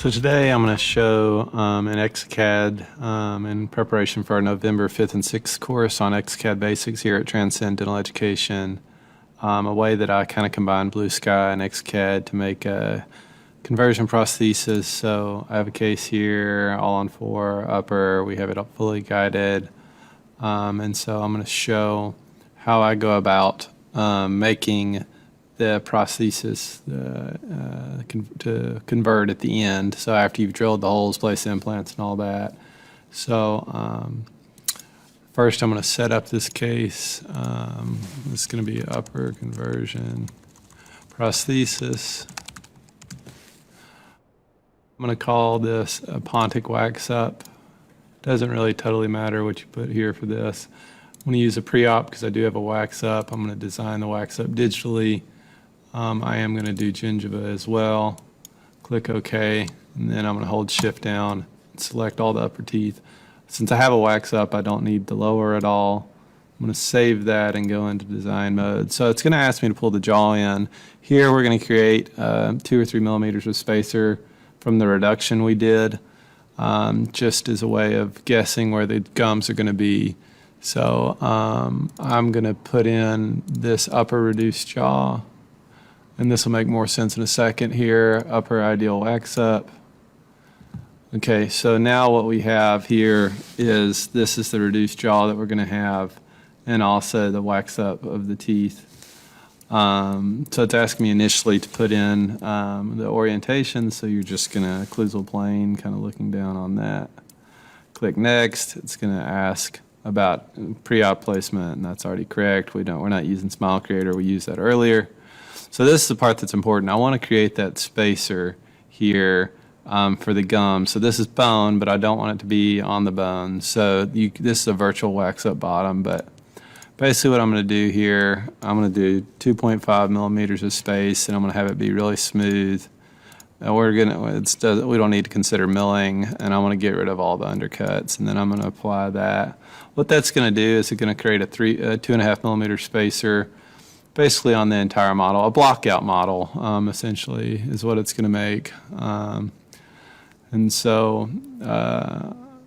So today I'm going to show in Exocad in preparation for our November 5th and 6th course on Exocad Basics here at Transcend Dental Education, a way that I kind of combine Blue Sky and Exocad to make a conversion prosthesis. So I have a case here, all on 4 upper. We have it up fully guided. And so I'm going to show how I go about making the prosthesis to convert at the end. So after you've drilled the holes, place implants and all that. So first I'm going to set up this case. This is going to be upper conversion prosthesis. I'm going to call this a Pontic wax up. Doesn't really totally matter what you put here for this. I'm going to use a pre-op because I do have a wax up. I'm going to design the wax up digitally. I am going to do gingiva as well. Click OK, and then I'm going to hold Shift down and select all the upper teeth. Since I have a wax up, I don't need the lower at all. I'm going to save that and go into design mode. So it's going to ask me to pull the jaw in. Here we're going to create 2 or 3 millimeters of spacer from the reduction we did, just as a way of guessing where the gums are going to be. So I'm going to put in this upper reduced jaw. And this will make more sense in a second here. Upper ideal wax up. Okay, so now what we have here is this is the reduced jaw that we're going to have, and also the wax up of the teeth. So it's asking me initially to put in the orientation, so you're just going to occlusal plane, kind of looking down on that. Click next. It's going to ask about pre-op placement, and that's already correct. We're not using Smile Creator. We used that earlier. So this is the part that's important. I want to create that spacer here for the gum. So this is bone, but I don't want it to be on the bone. So this is a virtual wax up bottom, but basically what I'm going to do here, I'm going to do 2.5 millimeters of space, and I'm going to have it be really smooth. We don't need to consider milling, and I want to get rid of all the undercuts, and then I'm going to apply that. What that's going to do is it's going to create a 2.5 millimeter spacer basically on the entire model, a blockout model, essentially, is what it's going to make. And so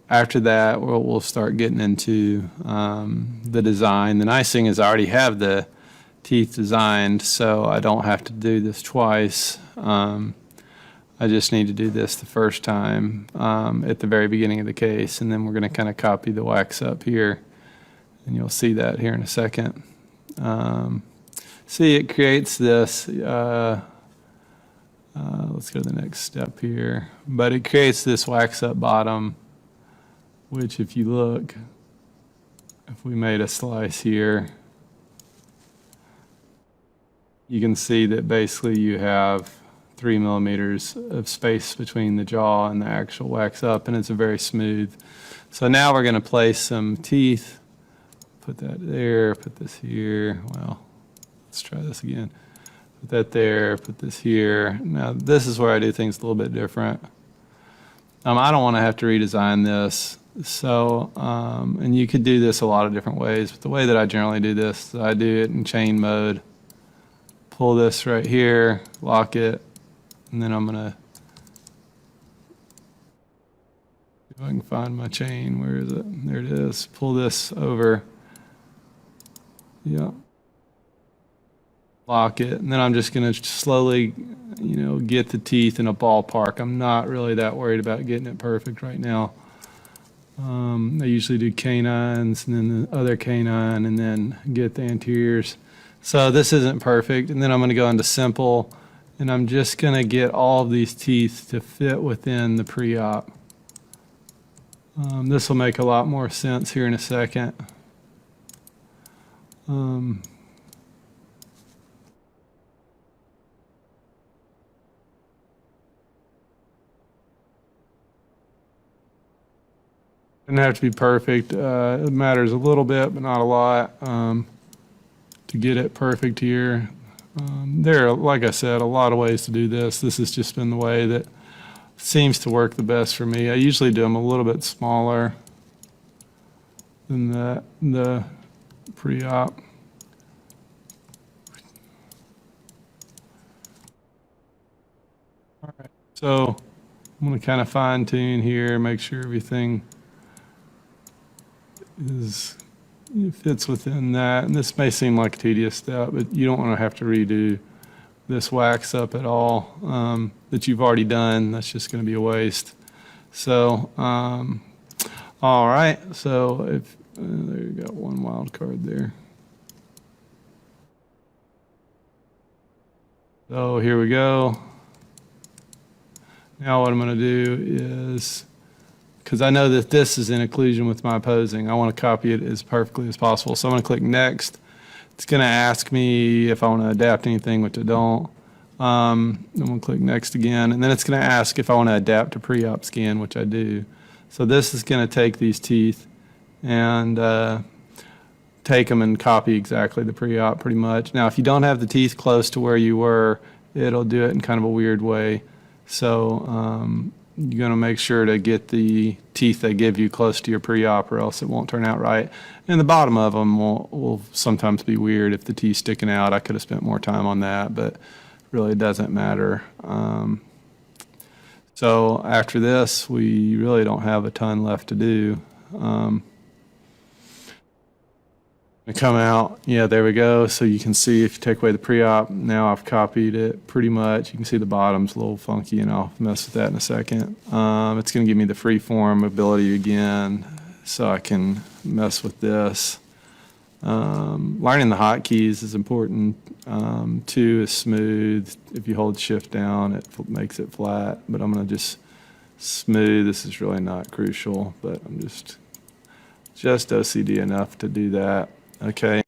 after that, we'll start getting into the design. The nice thing is I already have the teeth designed, so I don't have to do this twice. I just need to do this the first time at the very beginning of the case, and then we're going to kind of copy the wax up here, and you'll see that here in a second. See, it creates this, let's go to the next step here, but it creates this wax up bottom, which if you look, if we made a slice here, you can see that basically you have 3 millimeters of space between the jaw and the actual wax up, and it's a very smooth. So now we're going to place some teeth, put that there, put this here, well, let's try this again. Put that there, put this here. Now this is where I do things a little bit different. I don't want to have to redesign this. So, and you could do this a lot of different ways, but the way that I generally do this, I do it in chain mode. Pull this right here, lock it, and then I'm gonna, if I can find my chain, where is it? There it is. Pull this over. Yeah. Lock it, and then I'm just going to slowly, get the teeth in a ballpark. I'm not really that worried about getting it perfect right now. I usually do canines and then the other canine and then get the anteriors. So this isn't perfect, and then I'm going to go into simple, and I'm just going to get all of these teeth to fit within the pre-op. This will make a lot more sense here in a second. Doesn't have to be perfect. It matters a little bit, but not a lot to get it perfect here. There are, like I said, a lot of ways to do this. This has just been the way that seems to work the best for me. I usually do them a little bit smaller than the pre-op. All right, so I'm going to kind of fine tune here, make sure everything fits within that. And this may seem like a tedious step, but you don't want to have to redo this wax up at all that you've already done. That's just going to be a waste. So, all right. So if there you go, one wild card there. So here we go. Now what I'm going to do is, because I know that this is in occlusion with my opposing, I want to copy it as perfectly as possible. So I'm going to click Next. It's going to ask me if I want to adapt anything, which I don't. I'm going to click Next again, and then it's going to ask if I want to adapt to pre-op scan, which I do. So this is going to take these teeth and take them and copy exactly the pre-op pretty much. Now, if you don't have the teeth close to where you were, it'll do it in kind of a weird way. So you're going to make sure to get the teeth they give you close to your pre-op, or else it won't turn out right. And the bottom of them will sometimes be weird if the teeth's sticking out. I could have spent more time on that, but really it doesn't matter. So after this, we really don't have a ton left to do. Come out, yeah, there we go. So you can see if you take away the pre-op, now I've copied it pretty much. You can see the bottom's a little funky, and I'll mess with that in a second. It's going to give me the freeform ability again, so I can mess with this. Learning the hotkeys is important. 2 is smooth. If you hold shift down, it makes it flat, but I'm going to just smooth. This is really not crucial, but I'm just OCD enough to do that. Okay.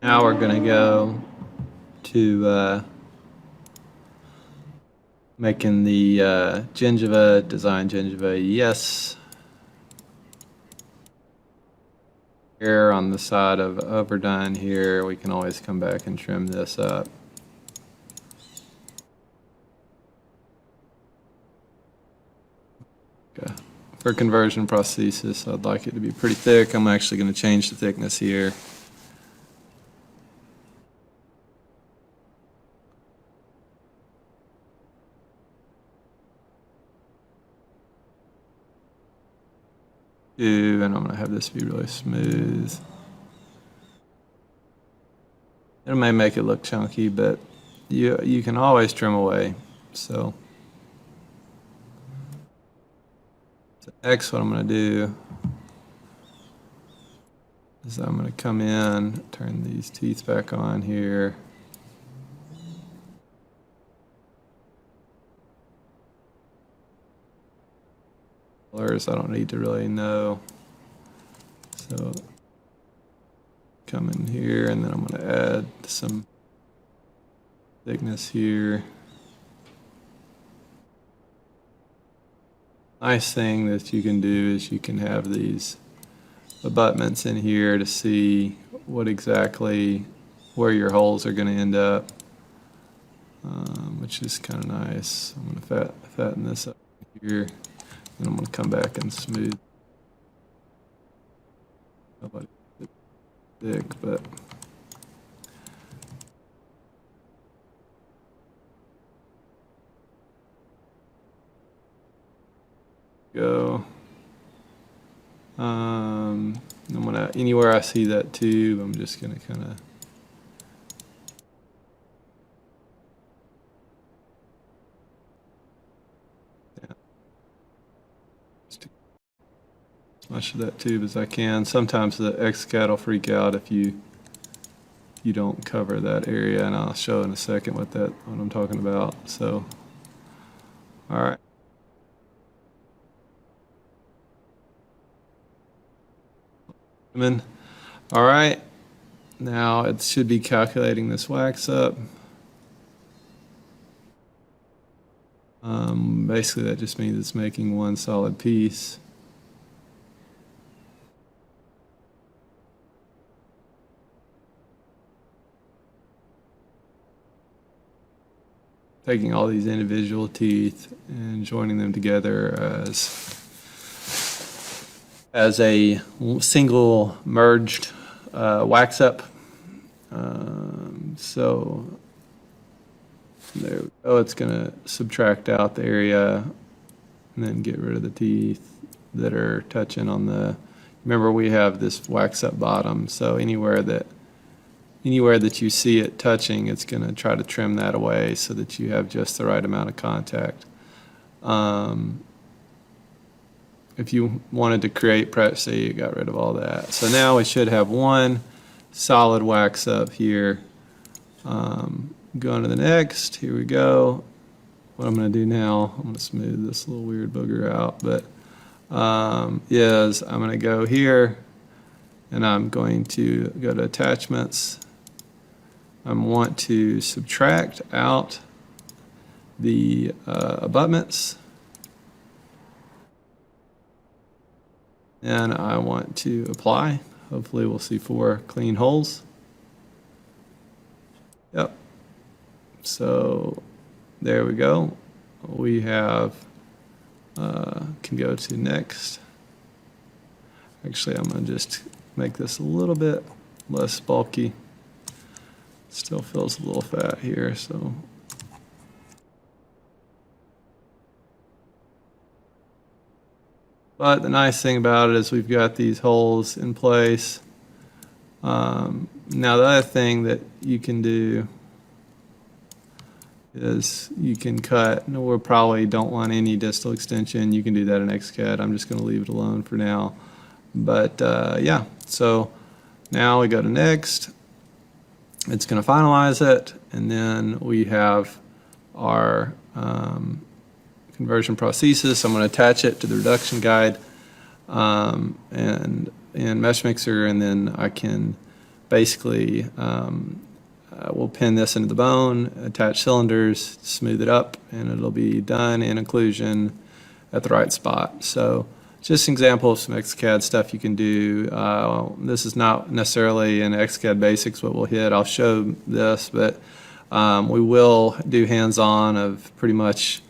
Now we're going to go to making the gingiva, design gingiva, yes. Here on the side of overdone here, we can always come back and trim this up. Okay. For conversion prosthesis, I'd like it to be pretty thick. I'm actually going to change the thickness here. And I'm going to have this be really smooth. It may make it look chunky, but you can always trim away. So next, what I'm going to do is I'm going to come in, turn these teeth back on here. Colors I don't need to really know. So come in here, and then I'm going to add some thickness here. Nice thing that you can do is you can have these abutments in here to see what exactly where your holes are going to end up, which is kind of nice. I'm going to fatten this up here, and I'm going to come back and smooth. Nobody thick, but go. I'm gonna, anywhere I see that tube, I'm just gonna kind of as much of that tube as I can. Sometimes the Exocad will freak out if you don't cover that area, and I'll show in a second what I'm talking about. So, all right. All right, now it should be calculating this wax up. Basically, that just means it's making one solid piece. Taking all these individual teeth and joining them together as a single merged wax up. So there we go. So it's going to subtract out the area and then get rid of the teeth that are touching on the, remember we have this wax up bottom, so anywhere that you see it touching, it's going to try to trim that away so that you have just the right amount of contact. If you wanted to create prep, say you got rid of all that. So now we should have one solid wax up here. Going to the next, here we go. What I'm going to do now, I'm going to smooth this little weird booger out, but is I'm going to go here and I'm going to go to attachments. I want to subtract out the abutments. And I want to apply. Hopefully we'll see 4 clean holes. Yep. So there we go. We have, can go to next. Actually, I'm going to just make this a little bit less bulky. Still feels a little fat here, so. But the nice thing about it is we've got these holes in place. Now the other thing that you can do is you can cut, no, we probably don't want any distal extension. You can do that in Exocad. I'm just going to leave it alone for now. But yeah, so now we go to next. It's going to finalize it, and then we have our conversion prosthesis. I'm going to attach it to the reduction guide and Mesh Mixer, and then I can basically we'll pin this into the bone, attach cylinders, smooth it up, and it'll be done in occlusion at the right spot. So just an example of some Exocad stuff you can do. This is not necessarily in Exocad Basics what we'll hit. I'll show this, but we will do hands-on of pretty much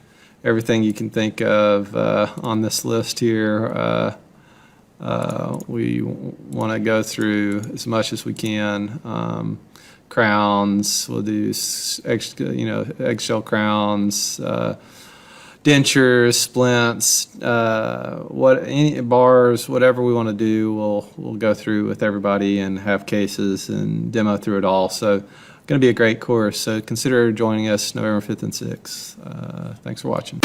everything you can think of on this list here. We want to go through as much as we can. Crowns, we'll do eggshell crowns, dentures, splints, any bars, whatever we want to do, we'll go through with everybody and have cases and demo through it all. So going to be a great course. So consider joining us November 5th and 6th. Thanks for watching.